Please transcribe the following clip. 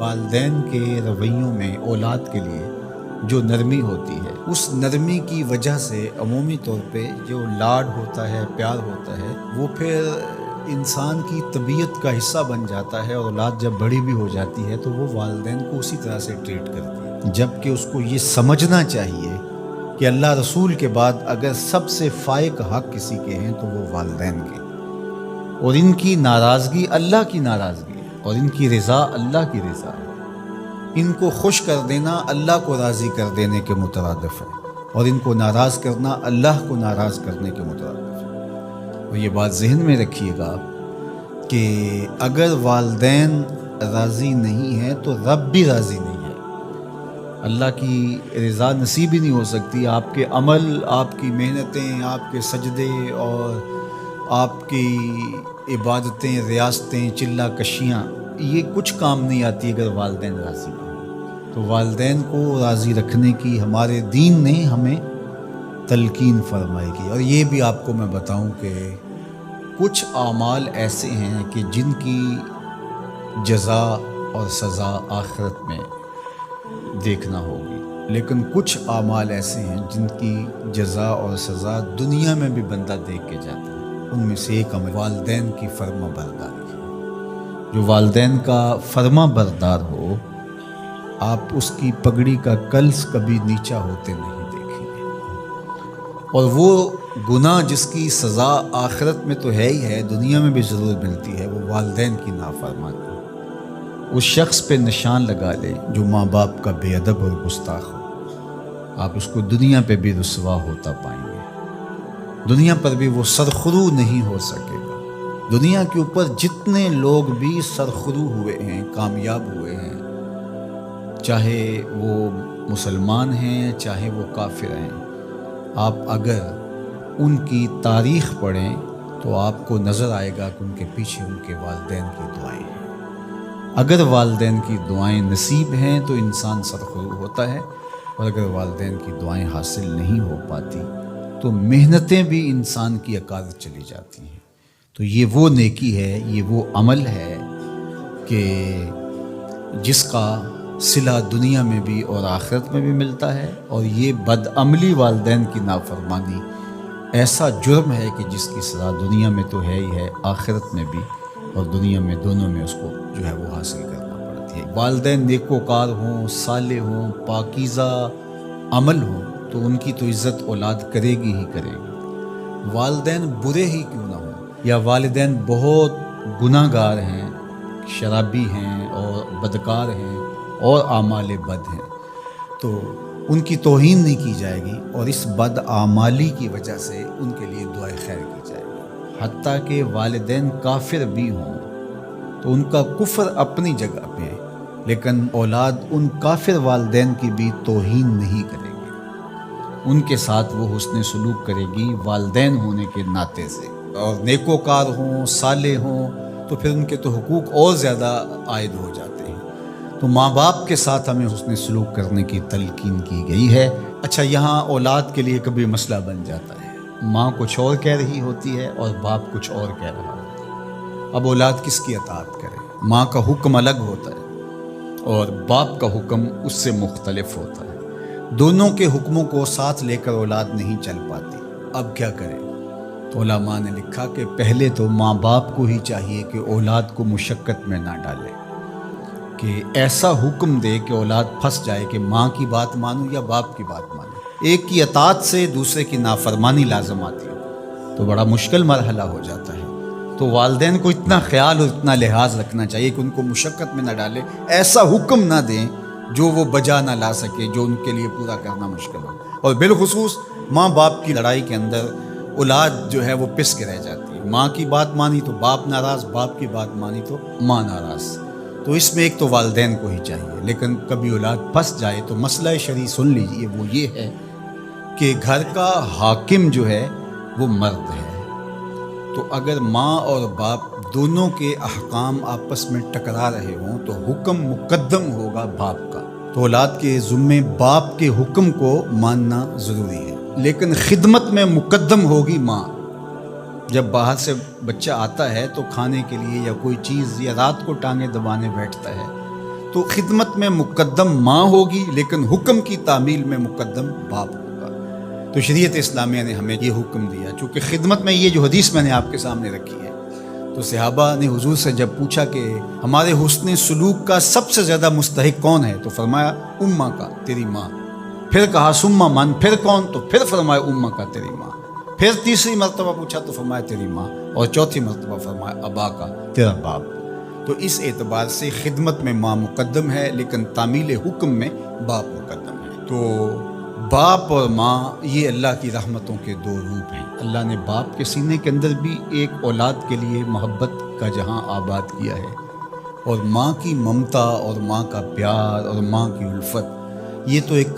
والدین کے رویوں میں اولاد کے لیے جو نرمی ہوتی ہے، اس نرمی کی وجہ سے عمومی طور پہ جو لاڈ ہوتا ہے، پیار ہوتا ہے، وہ پھر انسان کی طبیعت کا حصہ بن جاتا ہے، اور اولاد جب بڑی بھی ہو جاتی ہے تو وہ والدین کو اسی طرح سے ٹریٹ کرتی ہے، جبکہ اس کو یہ سمجھنا چاہیے کہ اللہ رسول کے بعد اگر سب سے فائق حق کسی کے ہیں تو وہ والدین کے، اور ان کی ناراضگی اللہ کی ناراضگی ہے، اور ان کی رضا اللہ کی رضا ہے، ان کو خوش کر دینا اللہ کو راضی کر دینے کے مترادف ہے، اور ان کو ناراض کرنا اللہ کو ناراض کرنے کے مترادف ہے۔ اور یہ بات ذہن میں رکھیے گا کہ اگر والدین راضی نہیں ہیں تو رب بھی راضی نہیں ہے، اللہ کی رضا نصیب ہی نہیں ہو سکتی۔ آپ کے عمل، آپ کی محنتیں، آپ کے سجدے اور آپ کی عبادتیں، ریاستیں، چلہ کشیاں، یہ کچھ کام نہیں آتی اگر والدین راضی نہ ہوں۔ تو والدین کو راضی رکھنے کی ہمارے دین نے ہمیں تلقین فرمائی کی۔ اور یہ بھی آپ کو میں بتاؤں کہ کچھ اعمال ایسے ہیں کہ جن کی جزا اور سزا آخرت میں دیکھنا ہوگی، لیکن کچھ اعمال ایسے ہیں جن کی جزا اور سزا دنیا میں بھی بندہ دیکھ کے جاتا ہے۔ ان میں سے ایک عمل والدین کی فرما برداری ہے۔ جو والدین کا فرما بردار ہو، آپ اس کی پگڑی کا کلس کبھی نیچا ہوتے نہیں دیکھیں گے، اور وہ گناہ جس کی سزا آخرت میں تو ہے ہی ہے، دنیا میں بھی ضرور ملتی ہے، وہ والدین کی نافرمانی۔ اس شخص پہ نشان لگا لے جو ماں باپ کا بے ادب اور گستاخ ہو، آپ اس کو دنیا پہ بھی رسوا ہوتا پائیں گے، دنیا پر بھی وہ سرخرو نہیں ہو سکے گا۔ دنیا کے اوپر جتنے لوگ بھی سرخرو ہوئے ہیں، کامیاب ہوئے ہیں، چاہے وہ مسلمان ہیں چاہے وہ کافر ہیں، آپ اگر ان کی تاریخ پڑھیں تو آپ کو نظر آئے گا کہ ان کے پیچھے ان کے والدین کی دعائیں ہیں۔ اگر والدین کی دعائیں نصیب ہیں تو انسان سرخرو ہوتا ہے، اور اگر والدین کی دعائیں حاصل نہیں ہو پاتی تو محنتیں بھی انسان کی اکاد چلی جاتی ہیں۔ تو یہ وہ نیکی ہے، یہ وہ عمل ہے کہ جس کا صلہ دنیا میں بھی اور آخرت میں بھی ملتا ہے، اور یہ بدعملی والدین کی نافرمانی ایسا جرم ہے کہ جس کی سزا دنیا میں تو ہے ہی ہے، آخرت میں بھی، اور دنیا میں دونوں میں اس کو جو ہے وہ حاصل کرنا پڑتی ہے۔ والدین نیکوکار ہوں، صالح ہوں، پاکیزہ عمل ہوں تو ان کی تو عزت اولاد کرے گی ہی کرے گی، والدین برے ہی کیوں نہ ہوں، یا والدین بہت گناہ گار ہیں، شرابی ہیں اور بدکار ہیں اور اعمال بد ہیں، تو ان کی توہین نہیں کی جائے گی، اور اس بد اعمالی کی وجہ سے ان کے لیے دعائے خیر کی جائے گی۔ حتیٰ کہ والدین کافر بھی ہوں تو ان کا کفر اپنی جگہ پہ ہے، لیکن اولاد ان کافر والدین کی بھی توہین نہیں کرے گی، ان کے ساتھ وہ حسن سلوک کرے گی والدین ہونے کے ناطے سے، اور نیکوکار ہوں، صالح ہوں تو پھر ان کے تو حقوق اور زیادہ عائد ہو جاتے ہیں۔ تو ماں باپ کے ساتھ ہمیں حسن سلوک کرنے کی تلقین کی گئی ہے۔ اچھا، یہاں اولاد کے لیے کبھی مسئلہ بن جاتا ہے، ماں کچھ اور کہہ رہی ہوتی ہے اور باپ کچھ اور کہہ رہا ہوتا ہے، اب اولاد کس کی اطاعت کرے؟ ماں کا حکم الگ ہوتا ہے اور باپ کا حکم اس سے مختلف ہوتا ہے، دونوں کے حکموں کو ساتھ لے کر اولاد نہیں چل پاتی، اب کیا کرے؟ تو علماء نے لکھا کہ پہلے تو ماں باپ کو ہی چاہیے کہ اولاد کو مشقت میں نہ ڈالے، کہ ایسا حکم دے کہ اولاد پھنس جائے کہ ماں کی بات مانو یا باپ کی بات مانو، ایک کی اطاعت سے دوسرے کی نافرمانی لازم آتی ہے تو بڑا مشکل مرحلہ ہو جاتا ہے۔ تو والدین کو اتنا خیال اور اتنا لحاظ رکھنا چاہیے کہ ان کو مشقت میں نہ ڈالے، ایسا حکم نہ دیں جو وہ بجا نہ لا سکے، جو ان کے لیے پورا کرنا مشکل ہو، اور بالخصوص ماں باپ کی لڑائی کے اندر اولاد جو ہے وہ پس کے رہ جاتی ہے، ماں کی بات مانی تو باپ ناراض، باپ کی بات مانی تو ماں ناراض، تو اس میں ایک تو والدین کو ہی چاہیے۔ لیکن کبھی اولاد پھنس جائے تو مسئلہ شرعی سن لیجئے، وہ یہ ہے کہ گھر کا حاکم جو ہے وہ مرد ہے، تو اگر ماں اور باپ دونوں کے احکام آپس میں ٹکرا رہے ہوں تو حکم مقدم ہوگا باپ کا، تو اولاد کے ذمے باپ کے حکم کو ماننا ضروری ہے، لیکن خدمت میں مقدم ہوگی ماں۔ جب باہر سے بچہ آتا ہے تو کھانے کے لیے یا کوئی چیز، یا رات کو ٹانگیں دبانے بیٹھتا ہے تو خدمت میں مقدم ماں ہوگی، لیکن حکم کی تعمیل میں مقدم باپ ہوگا۔ تو شریعت اسلامیہ نے ہمیں یہ حکم دیا، چونکہ خدمت میں یہ جو حدیث میں نے آپ کے سامنے رکھی ہے، تو صحابہ نے حضور سے جب پوچھا کہ ہمارے حسن سلوک کا سب سے زیادہ مستحق کون ہے، تو فرمایا اماں کا، تیری ماں۔ پھر کہا سما من، پھر کون؟ تو پھر فرمایا اماں کا، تیری ماں۔ پھر تیسری مرتبہ پوچھا تو فرمایا تیری ماں، اور چوتھی مرتبہ فرمایا ابا کا، تیرا باپ۔ تو اس اعتبار سے خدمت میں ماں مقدم ہے، لیکن تعمیل حکم میں باپ مقدم ہے۔ تو باپ اور ماں یہ اللہ کی رحمتوں کے دو روپ ہیں۔ اللہ نے باپ کے سینے کے اندر بھی ایک اولاد کے لیے محبت کا جہاں آباد کیا ہے، اور ماں کی ممتا اور ماں کا پیار اور ماں کی الفت، یہ تو ایک